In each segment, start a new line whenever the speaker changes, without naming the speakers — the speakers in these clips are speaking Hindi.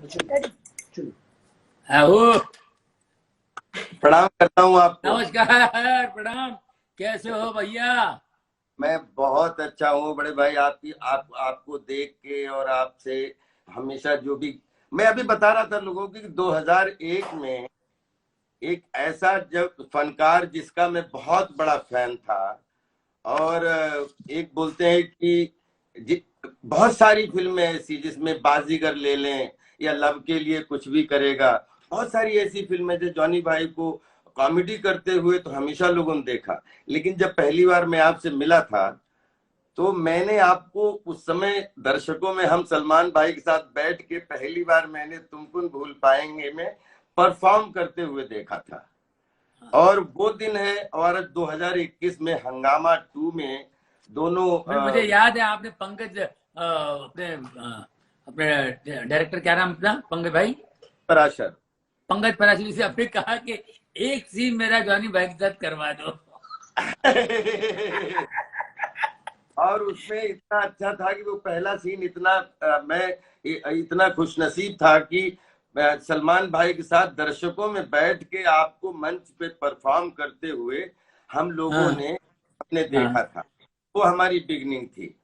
आओ,
प्रणाम करता हूँ आपको।
नमस्कार, प्रणाम। कैसे हो भैया?
मैं बहुत अच्छा हूँ बड़े भाई। आपको देख के और आपसे हमेशा जो भी मैं अभी बता रहा था लोगों की 2001 में एक ऐसा जब फनकार जिसका मैं बहुत बड़ा फैन था, और एक बोलते हैं कि बहुत सारी फिल्में ऐसी जिसमें बाजीगर ले लें या लव के लिए कुछ भी करेगा, बहुत सारी ऐसी फिल्में जो जॉनी भाई को कॉमेडी करते हुए तो हमेशा लोगों ने देखा। लेकिन जब पहली बार मैं आपसे मिला था तो मैंने आपको उस समय दर्शकों में हम सलमान भाई के साथ बैठ के पहली बार मैंने तुमको भूल पाएंगे में परफॉर्म करते हुए देखा था। और वो दिन है और 2021 में हंगामा 2 में दोनों
मुझे याद है, आपने पंकज अपने डायरेक्टर, क्या नाम अपना, पंकज भाई,
पराशर
पंकज पराशरी से आपने कहा कि एक सीन मेरा जॉनी भाई के साथ करवा दो।
और उसमें इतना अच्छा था कि वो पहला सीन मैं इतना खुशनसीब था कि सलमान भाई के साथ दर्शकों में बैठ के आपको मंच पे परफॉर्म करते हुए हम लोगों ने अपने देखा था। वो हमारी बिगनिंग थी।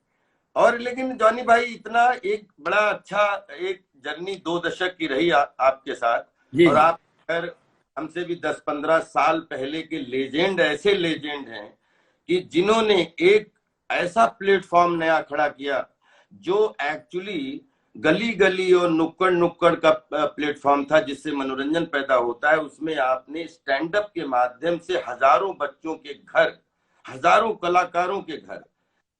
और लेकिन जॉनी भाई इतना एक बड़ा अच्छा एक जर्नी 2 दशक की रही आपके साथ। और आप अगर हमसे भी 10-15 साल पहले के लेजेंड, ऐसे लेजेंड हैं कि जिन्होंने एक ऐसा प्लेटफॉर्म नया खड़ा किया जो एक्चुअली गली गली और नुक्कड़ नुक्कड़ का प्लेटफॉर्म था जिससे मनोरंजन पैदा होता है। उसमें आपने स्टैंड अप के माध्यम से हजारों बच्चों के घर, हजारों कलाकारों के घर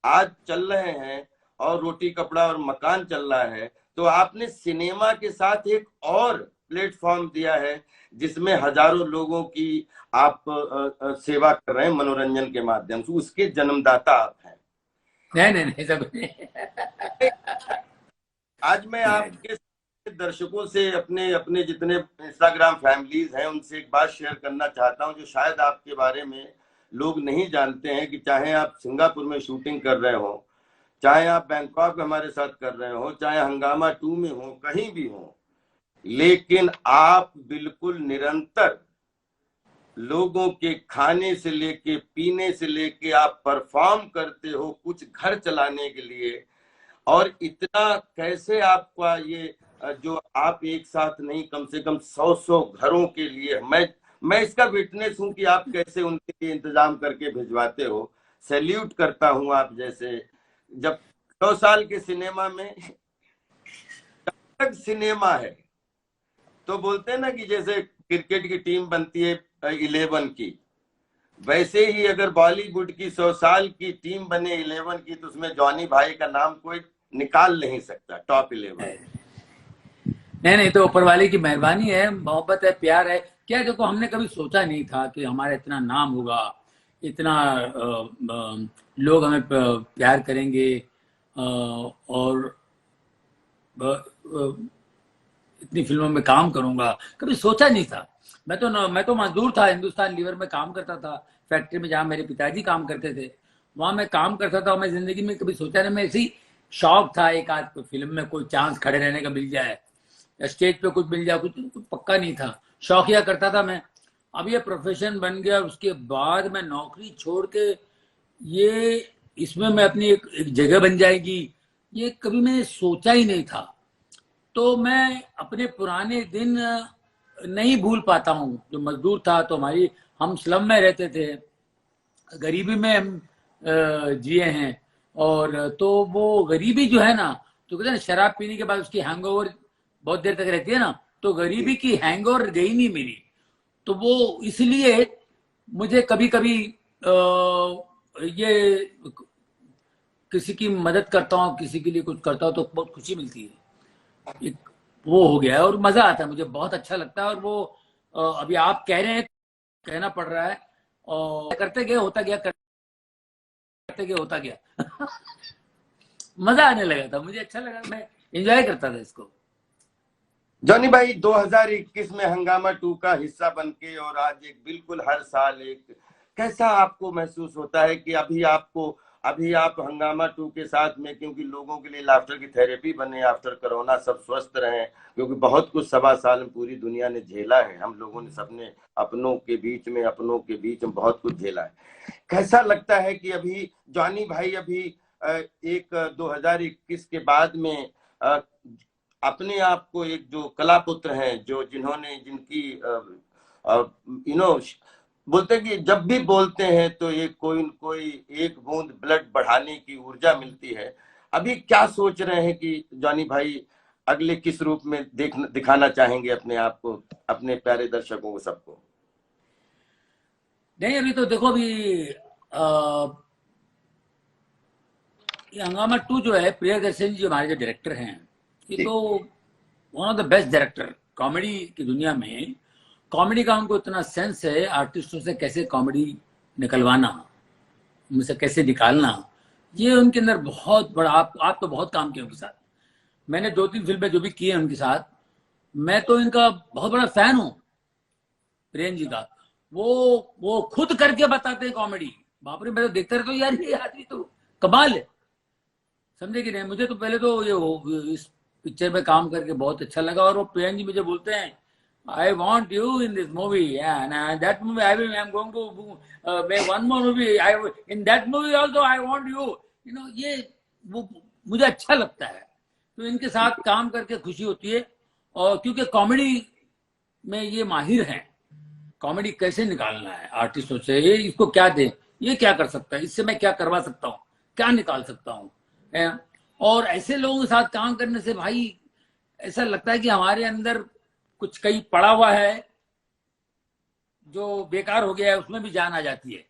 आज चल रहे हैं और रोटी कपड़ा और मकान चल रहा है। तो आपने सिनेमा के साथ एक और प्लेटफॉर्म दिया है जिसमें हजारों लोगों की आप सेवा कर रहे हैं मनोरंजन के माध्यम से। उसके जन्मदाता आप हैं।
नहीं सब नहीं।
आज मैं आपके दर्शकों से अपने अपने जितने इंस्टाग्राम फैमिलीज हैं उनसे एक बात शेयर करना चाहता हूं जो शायद आपके बारे में लोग नहीं जानते हैं कि चाहे आप सिंगापुर में शूटिंग कर रहे हो, चाहे आप बैंकॉक हमारे साथ कर रहे हो, चाहे हंगामा 2 में हो, कहीं भी हो, लेकिन आप बिल्कुल निरंतर लोगों के खाने से लेके पीने से लेके आप परफॉर्म करते हो कुछ घर चलाने के लिए। और इतना कैसे आपका ये जो आप एक साथ नहीं कम से कम 100 घरों के लिए, मैं इसका विटनेस हूं कि आप कैसे उनके लिए इंतजाम करके भिजवाते हो। सैल्यूट करता हूं आप जैसे। जब 100 साल के सिनेमा में तक सिनेमा है तो बोलते हैं ना कि जैसे क्रिकेट की टीम बनती है 11 की, वैसे ही अगर बॉलीवुड की 100 साल की टीम बने 11 की तो उसमें जॉनी भाई का नाम कोई निकाल नहीं सकता टॉप 11।
नहीं, तो ऊपर वाले की मेहरबानी है, मोहब्बत है, प्यार है। क्या देखो, हमने कभी सोचा नहीं था कि हमारा इतना नाम होगा, इतना लोग हमें प्यार करेंगे, और इतनी फिल्मों में काम करूंगा, कभी सोचा नहीं था। मैं तो मजदूर था, हिंदुस्तान लीवर में काम करता था, फैक्ट्री में जहाँ मेरे पिताजी काम करते थे वहां मैं काम करता था। मैं जिंदगी में कभी सोचा नहीं, मैं ऐसी शौक था एक आध फिल्म में कोई चांस खड़े रहने का मिल जाए, स्टेज पे कुछ मिल जाए, कुछ पक्का नहीं था, शौकिया करता था मैं। अब ये प्रोफेशन बन गया, उसके बाद मैं नौकरी छोड़ के ये इसमें मैं अपनी एक जगह बन जाएगी, ये कभी मैंने सोचा ही नहीं था। तो मैं अपने पुराने दिन नहीं भूल पाता हूँ। जो मजदूर था तो हम स्लम में रहते थे, गरीबी में हम जिए हैं। और तो वो गरीबी जो है ना, तो कहते हैं शराब पीने के बाद उसकी हैंगओवर बहुत देर तक रहती है ना, तो गरीबी की हैंगओवर गई नहीं मेरी। तो वो इसलिए मुझे कभी कभी ये किसी की मदद करता हूँ, किसी के लिए कुछ करता हूँ तो बहुत खुशी मिलती है। एक वो हो गया है और मजा आता है, मुझे बहुत अच्छा लगता है। और वो अभी आप कह रहे हैं, कहना पड़ रहा है, और करते गए होता गया, करते गए होता गया। मजा आने लगा था, मुझे अच्छा लगा, मैं एंजॉय करता था इसको।
जॉनी भाई 2021 में हंगामा 2 का हिस्सा बन के और आज एक बिल्कुल हर साल एक, कैसा आपको महसूस होता है कि अभी आपको अभी आप हंगामा 2 के साथ में, क्योंकि लोगों के लिए लाफ्टर की थेरेपी बने आफ्टर कोरोना, सब स्वस्थ रहें, क्योंकि बहुत कुछ 1.25 साल में पूरी दुनिया ने झेला है, हम लोगों ने सबने अपनों के बीच में बहुत कुछ झेला है। कैसा लगता है कि अभी जॉनी भाई अभी एक 2021 के बाद में अपने आप को एक जो कला पुत्र हैं, जो जिन्होंने जिनकी बोलते हैं कि जब भी बोलते हैं तो एक कोई न कोई एक बूंद ब्लड बढ़ाने की ऊर्जा मिलती है। अभी क्या सोच रहे हैं कि जॉनी भाई अगले किस रूप में दिखाना चाहेंगे अपने आप को, अपने प्यारे दर्शकों को, सबको?
नहीं, अभी तो देखो, अभी ये हंगामा 2 जो है, प्रियदर्शन जी जो हमारे जो डायरेक्टर हैं, ये तो one of the best director comedy की दुनिया में। कॉमेडी का उनको इतना सेंस है, आर्टिस्टों से कैसे कॉमेडी निकलवाना, उनसे कैसे निकालना, ये उनके अंदर बहुत बड़ा। आप तो बहुत काम किए उनके साथ, मैंने 2-3 फिल्में जो भी की हैं उनके साथ, मैं तो इनका बहुत बड़ा फैन हूँ, प्रियन जी का। वो खुद करके बताते हैं कॉमेडी, बाप रे, मैं तो देखता रहता हूँ यार, ये आदमी तो कमाल है, समझे कि नहीं। मुझे तो पहले तो ये इस पिक्चर में काम करके बहुत अच्छा लगा, और वो प्रियन जी मुझे बोलते हैं, I want you in this movie, yeah, and that movie I'm going to make one more movie. In that movie also I want you. ये वो मुझे अच्छा लगता है, तो इनके साथ काम करके खुशी होती है। और क्योंकि कॉमेडी में ये माहिर हैं, कॉमेडी कैसे निकालना है आर्टिस्टों से, ये इसको क्या दे, ये क्या कर सकता है, इससे मैं क्या करवा सकता हूँ, क्या निकाल सकता हूँ। और ऐसे लोगों के साथ काम करने से भाई ऐसा लगता है कि हमारे अंदर कुछ कहीं पड़ा हुआ है जो बेकार हो गया है, उसमें भी जान आ जाती है,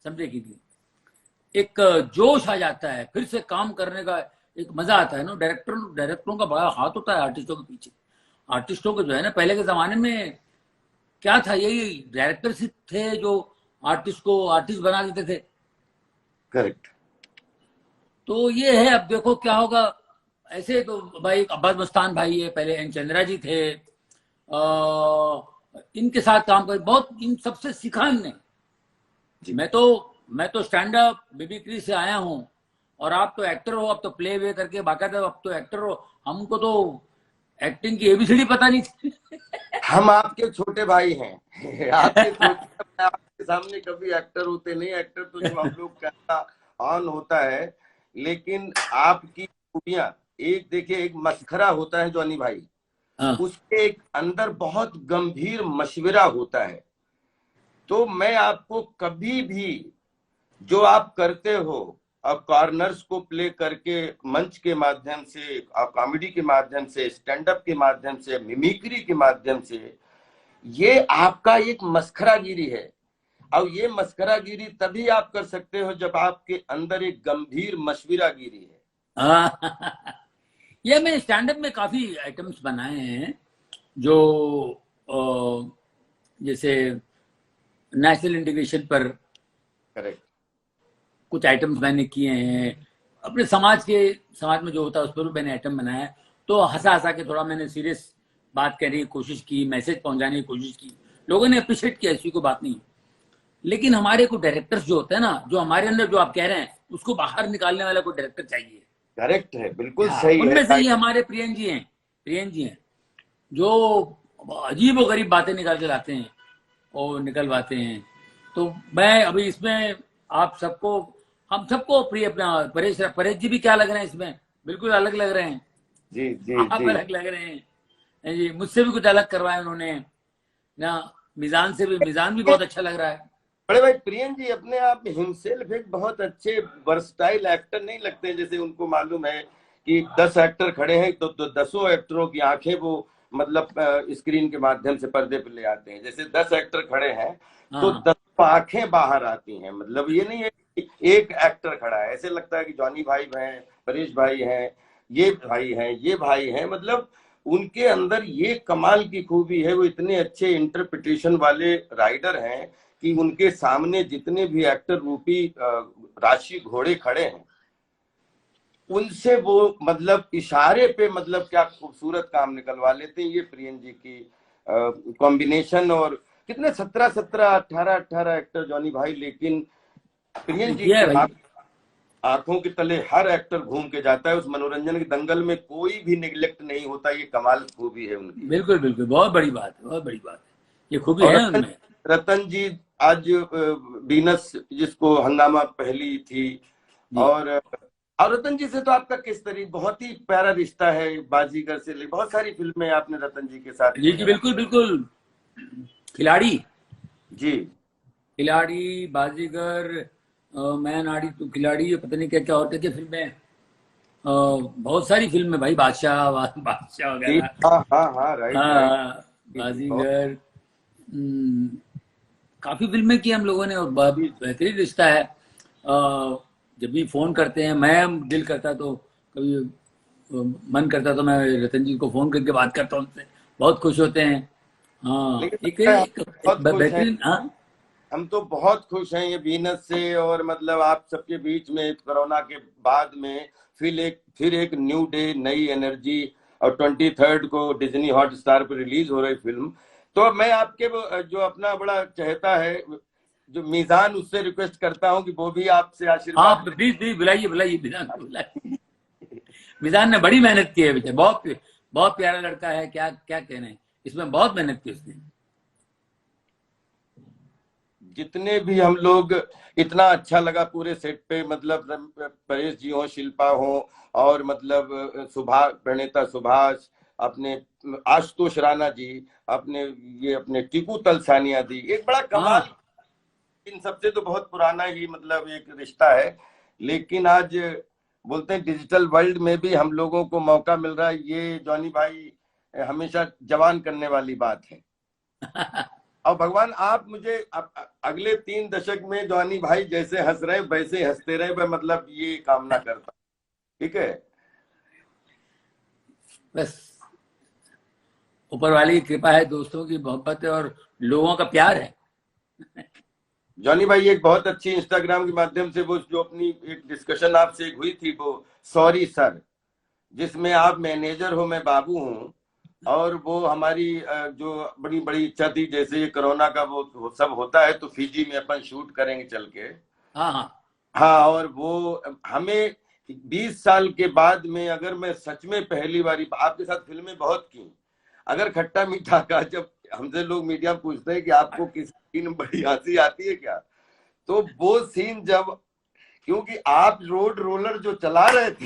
समझे कि एक जोश आ जाता है, फिर से काम करने का एक मजा आता है ना। डायरेक्टरों का बड़ा हाथ होता है आर्टिस्टों के पीछे। आर्टिस्टों को जो है ना, पहले के जमाने में क्या था, यही डायरेक्टर थे जो आर्टिस्ट को आर्टिस्ट बना देते थे।
करेक्ट।
तो ये है, अब देखो क्या होगा। ऐसे तो भाई अब्बास मस्तान भाई है, पहले एन चंद्रा जी थे, इनके साथ काम कर बहुत, इन सबसे सीखा इनने। मैं तो स्टैंड अप मिमिक्री से आया हूँ, और आप तो एक्टर हो, अब तो प्ले वे करके बाकायदा अब तो एक्टर हो। हमको तो एक्टिंग की एबीसीडी पता नहीं थी।
हम आपके छोटे भाई हैं। आपके सामने कभी एक्टर होते नहीं, एक्टर तो जो हम लोग का ऑन होता है, लेकिन आपकी खूबियां एक देखिए, एक मस्खरा होता है जॉनी भाई, उसके एक अंदर बहुत गंभीर मशवरा होता है। तो मैं आपको कभी भी जो आप करते हो, अब कॉर्नर्स को प्ले करके मंच के माध्यम से, कॉमेडी के माध्यम से, स्टैंड अप के माध्यम से, मिमिक्री के माध्यम से, ये आपका एक मस्खरागिरी है। और ये मस्खरागिरी तभी आप कर सकते हो जब आपके अंदर एक गंभीर मशवरागिरी है।
ये मैं स्टैंड अप में काफी आइटम्स बनाए हैं, जो जैसे नेशनल इंटीग्रेशन पर
करेक्ट,
कुछ आइटम्स मैंने किए हैं। अपने समाज में जो होता है उस पर भी मैंने आइटम बनाया है। तो हंसा के थोड़ा मैंने सीरियस बात करने की कोशिश की, मैसेज पहुंचाने की कोशिश की, लोगों ने अप्रिशिएट किया, ऐसी कोई बात नहीं। लेकिन हमारे को डायरेक्टर्स जो होते हैं ना, जो हमारे अंदर जो आप कह रहे हैं उसको बाहर निकालने वाला कोई डायरेक्टर चाहिए।
करेक्ट है, बिल्कुल सही है।
उनमें से ही हमारे प्रियन जी हैं, जो अजीब और गरीब बातें निकाल के लाते हैं और निकलवाते हैं। तो मैं अभी इसमें आप सबको, हम सबको प्रिय, अपना परेश जी भी क्या लग रहे हैं इसमें, बिल्कुल अलग लग रहे हैं।
जी
आप अलग लग रहे हैं जी, मुझसे भी कुछ अलग करवाया उन्होंने ना। मिजान भी बहुत अच्छा लग रहा है।
बड़े भाई प्रियन जी अपने आप में हिमसेल्फ एक बहुत अच्छे वर्सटाइल एक्टर नहीं लगते? जैसे उनको मालूम है कि 10 एक्टर खड़े हैं, तो 10 एक्टरों की आंखें वो मतलब स्क्रीन के माध्यम से पर्दे पर ले आते हैं। जैसे 10 एक्टर खड़े हैं तो 10 आंखें बाहर आती हैं। मतलब ये नहीं है कि एक एक्टर खड़ा है, ऐसे लगता है कि जॉनी भाई हैं, परेश भाई हैं, ये भाई हैं। मतलब उनके अंदर ये कमाल की खूबी है, वो इतने अच्छे इंटरप्रिटेशन वाले राइडर हैं कि उनके सामने जितने भी एक्टर रूपी राशि घोड़े खड़े हैं, उनसे वो मतलब इशारे पे मतलब क्या खूबसूरत काम निकलवा लेते हैं। ये प्रियन जी की कॉम्बिनेशन। और कितने 17, 18 एक्टर जॉनी भाई, लेकिन प्रियन जी आंखों के तले हर एक्टर घूम के जाता है। उस मनोरंजन के दंगल में कोई भी निगलेक्ट नहीं होता। ये कमाल खूबी है उनकी।
बिल्कुल बिल्कुल, बहुत बड़ी बात है, बहुत बड़ी बात है, ये खूबी
और
है उनमें।
रतन जी आज वीनस जिसको हंगामा पहली थी,
जी
और रतन जी से तो आपका किस तरीके बहुत ही प्यारा रिश्ता है, बाजीगर से ले बहुत सारी फिल्में आपने रतन जी के साथ
जी
की
जी,
हैं।
बिल्कुल बिल्कुल। खिलाड़ी,
जी
खिलाड़ी, बाजीगर, मैं नाड़ी तू खिलाड़ी, पता नहीं क्या क्या और क्या क्या फिल्में, बहुत सारी फिल्में भाई, बादशाह, बादशाह
जी,
वगैरह।
हाँ हाँ हाँ, राइट राइट।
हाँ,
जी जी, बहुत।
बाजीगर, काफी फिल्में की हम लोगों ने, और बहुत बेहतरीन रिश्ता है। जब भी फोन करते हैं, मैं दिल करता तो कभी मन करता तो मैं रतन जी को फोन करके बात करता हूँ उनसे, बहुत खुश होते हैं। हाँ,
लेकिन
एक
हम
एक, एक
बहुत खुश हैं,
बेहतरीन। हाँ
हम तो बहुत खुश हैं ये वीनस से। और मतलब आप सबके बीच में कोरोना के बाद में फिर एक न्यू डे, नई एनर्जी। और 23 को डिज्नी हॉटस्टार पर रिलीज हो रही फिल्म। तो मैं आपके जो अपना बड़ा चहेता है जो मीजान, उससे रिक्वेस्ट करता हूं कि वो भी आपसे
हाँ,
आशीर्वाद
प्लीज प्लीज बुलाइए, बुलाइए मिजान को, बुलाइए। मिजान ने बड़ी मेहनत की है बेटा, बहुत बहुत प्यारा लड़का है, क्या क्या कहने हैं, इसमें बहुत मेहनत की उसने।
जितने भी हम लोग, इतना अच्छा लगा पूरे सेट पे। मतलब परेश जी हो, शिल्पा हो, और मतलब प्रणेता सुभाष, अपने आशुतोष राणा जी, अपने ये अपने टीकू तलसानिया दी, एक बड़ा
हाँ
कमाल। इन सबसे तो बहुत पुराना ही मतलब एक रिश्ता है। लेकिन आज बोलते हैं डिजिटल वर्ल्ड में भी हम लोगों को मौका मिल रहा है, ये जॉनी भाई हमेशा जवान करने वाली बात है। और भगवान आप मुझे अगले 3 दशक में जॉनी भाई जैसे हंस रहे वैसे हंसते रहे, मैं मतलब ये कामना करता हूं। ठीक है।
बस ऊपर वाली की कृपा है, दोस्तों की मोहब्बत है, और लोगों का प्यार है।
जॉनी भाई एक बहुत अच्छी इंस्टाग्राम के माध्यम से वो जो अपनी एक डिस्कशन आपसे एक हुई थी, वो सॉरी सर, जिसमें आप मैनेजर हो, मैं बाबू हूँ। और वो हमारी जो बड़ी बड़ी इच्छा थी, जैसे ये कोरोना का वो सब होता है तो फिजी में अपन शूट करेंगे चल के।
हाँ हाँ,
हाँ, और वो हमें 20 साल के बाद में, अगर मैं सच में पहली बारी आपके साथ फिल्में बहुत की, अगर खट्टा मीठा का जब हमसे लोग मीडिया में पूछते हैं कि आपको किस सीन में बड़ी हंसी आती है क्या, तो वो सीन जब, क्योंकि आप रोड रोलर जो चला रहे थे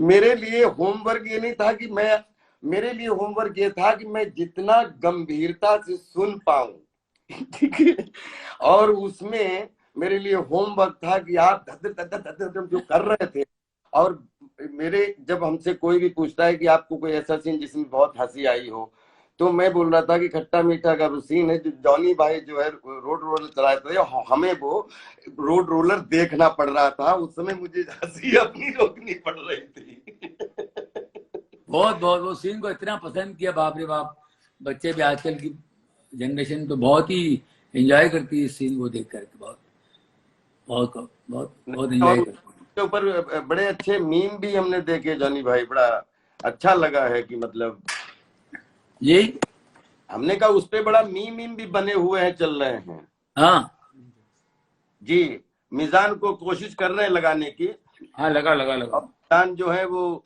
मेरे लिए होमवर्क ये नहीं था कि मैं, मेरे लिए होमवर्क ये था कि मैं जितना गंभीरता से सुन पाऊं, ठीक है। और उसमें मेरे लिए होमवर्क था कि आप धद धद धद धद जो कर रहे थे। और मेरे जब हमसे कोई भी पूछता है कि आपको कोई ऐसा सीन जिसमें बहुत हंसी आई हो, तो मैं बोल रहा था कि खट्टा मीठा का वो सीन है जो जॉनी भाई जो है रोड रोलर चलाए थे, हमें वो रोड रोलर देखना पड़ रहा था। उस समय मुझे हंसी अपनी रोकनी पड़ रही थी।
बहुत बहुत वो सीन को इतना पसंद किया, बाप रे बाप। बच्चे भी आजकल की जनरेशन तो बहुत ही एंजॉय करती है इस सीन को देख करके, बहुत बहुत बहुत बहुत
और
एंजॉय करती
उसके ऊपर बड़े अच्छे मीम भी हमने देखे जॉनी भाई, बड़ा अच्छा लगा है कि मतलब
है। जी
हमने कहा उस पे बड़ा मीम मीम भी बने हुए हैं, चल रहे हैं।
हाँ
जी, मिजान को कोशिश कर रहे हैं लगाने की।
हाँ, लगा लगा लगा।
और मिजान जो है वो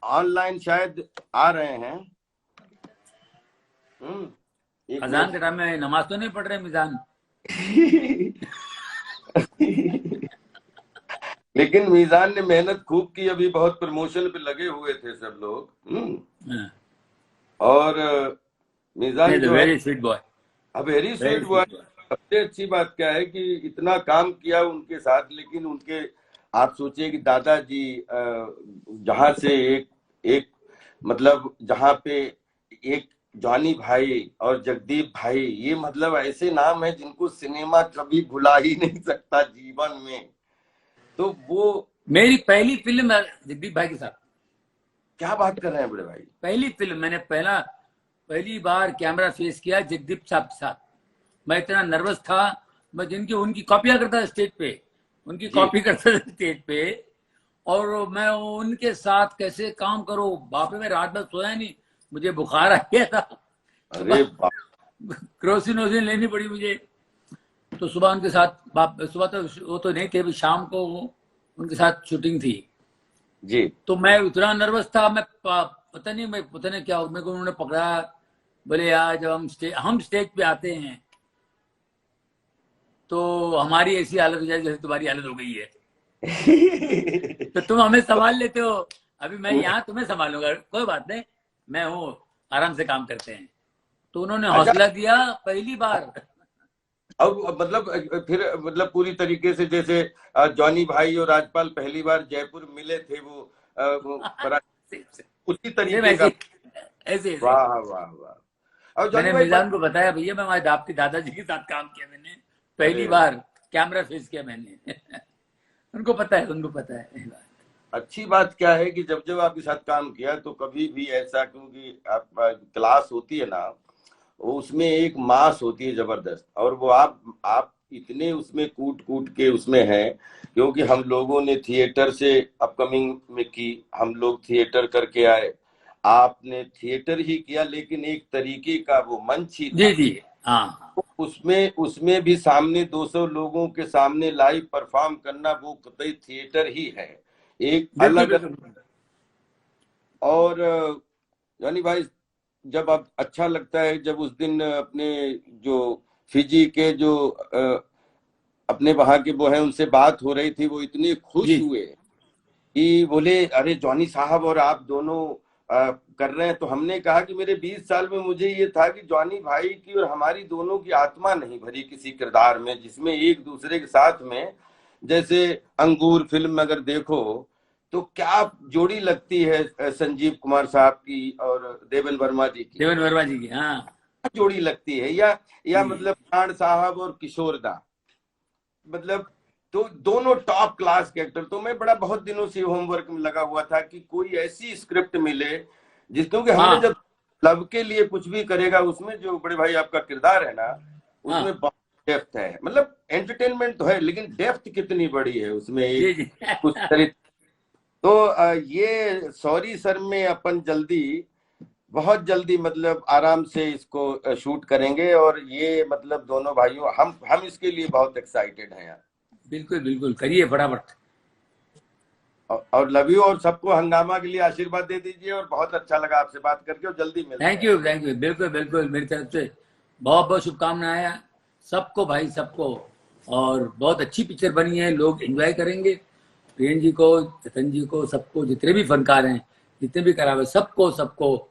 ऑनलाइन शायद आ रहे हैं। एक
अजान के
मिनट।
टाइम में नमाज तो नहीं पढ़ रहे मिजान?
लेकिन मीजान ने मेहनत खूब की, अभी बहुत प्रमोशन पे लगे हुए थे सब लोग।
हाँ,
और मीजान
नहीं तो
जो है
very sweet boy,
very
very
sweet boy.
Sweet boy.
सबसे अच्छी बात क्या है कि इतना काम किया उनके साथ, लेकिन उनके, आप सोचिए कि दादाजी जहां से एक एक मतलब जहां पे एक जॉनी भाई और जगदीप भाई, ये मतलब ऐसे नाम है जिनको सिनेमा कभी भुला ही नहीं सकता जीवन में। तो वो,
मेरी पहली फिल्म है जगदीप भाई के साथ।
क्या बात कर रहे हैं बड़े भाई।
पहली फिल्म मैंने पहली बार कैमरा फेस किया जगदीप साहब के साथ। मैं इतना नर्वस था, मैं जिनकी उनकी कॉपियां करता था स्टेज पे, उनकी
जी,
कॉपी करता था स्टेज पे। और मैं उनके साथ कैसे काम करूं, बाप रे, मैं रात भर सोया नहीं, मुझे बुखार आ गया था।
अरे
सुबह क्रोसिन वोसिन लेनी पड़ी मुझे। तो सुबह उनके साथ, सुबह तो वो तो नहीं थे, अभी शाम को उनके साथ शूटिंग थी
जी।
तो मैं इतना नर्वस था, मैं पता नहीं क्या मेरे को उन्होंने पकड़ा, बोले यार जब हम स्टेज पे आते हैं तो हमारी ऐसी हालत हो जाए जैसे तुम्हारी हालत हो गई है तो तुम हमें संभाल लेते हो, अभी मैं यहाँ तुम्हें संभालूंगा, कोई बात नहीं, मैं हूँ, आराम से काम करते हैं। तो उन्होंने हौसला दिया पहली बार।
अब मतलब फिर मतलब पूरी तरीके से जैसे जॉनी भाई और राजपाल पहली बार जयपुर मिले थे, वो उसी तरीके का।
ऐसे
वाह वाह वाह। और जॉनी
मैंने
भाई
मिजान को बताया, भैया मैं हमारे आपके दादाजी के साथ काम किया, मैंने पहली बार कैमरा फेस किया मैंने उनको पता है।
अच्छी बात क्या है कि जब जब आपके साथ काम किया तो कभी भी ऐसा, क्योंकि आप क्लास होती है ना, उसमें एक मास होती है जबरदस्त, और वो आप इतने उसमें कूट कूट के उसमें हैं, क्योंकि हम लोगों ने थिएटर से अपकमिंग में की, हम लोग थिएटर करके आए, आपने थिएटर ही किया लेकिन एक तरीके का वो मंच ही था।
जी हाँ।
उसमें भी सामने 200 लोगों के सामने लाइव परफॉर्म करना, वो कतई थिएटर ही है, एक अलग। और यानी भाई जब आप अच्छा लगता है, जब उस दिन अपने जो फिजी के जो अपने वहां के वो है उनसे बात हो रही थी, वो इतने खुश हुए कि बोले अरे जॉनी साहब और आप दोनों कर रहे हैं। तो हमने कहा कि मेरे 20 साल में मुझे ये था कि जॉनी भाई की और हमारी दोनों की आत्मा नहीं भरी किसी किरदार में, जिसमें एक दूसरे के साथ में, जैसे अंगूर फिल्म में अगर देखो तो क्या जोड़ी लगती है संजीव कुमार साहब की और देवेन वर्मा जी की,
हाँ
जोड़ी लगती है, या मतलब प्राण साहब और किशोर दा, मतलब तो दोनों टॉप क्लास के एक्टर। तो मैं बड़ा बहुत दिनों से होमवर्क में लगा हुआ था कि कोई ऐसी स्क्रिप्ट मिले जिसको कि हमने जब लव के लिए कुछ भी करेगा, उसमें जो बड़े भाई आपका किरदार है ना, उसमें बहुत डेप्थ है, मतलब एंटरटेनमेंट तो है लेकिन डेप्थ कितनी बड़ी है उसमें, एक कुछ चरित्र। तो ये सॉरी सर में अपन बहुत जल्दी मतलब आराम से इसको शूट करेंगे, और ये मतलब दोनों भाइयों हम इसके लिए बहुत एक्साइटेड हैं यार।
बिल्कुल करिए फटाफट।
और लव यू, और सबको हंगामा के लिए आशीर्वाद दे दीजिए, और बहुत अच्छा लगा आपसे बात करके, और जल्दी मिलते हैं।
थैंक यू बिल्कुल मेरी तरफ से बहुत शुभकामनाएं सबको भाई, सबको। और बहुत अच्छी पिक्चर बनी है, लोग एंजॉय करेंगे, प्रियन जी को, चेतन जी को, सबको, जितने भी फनकार हैं, जितने भी कलाकार, सबको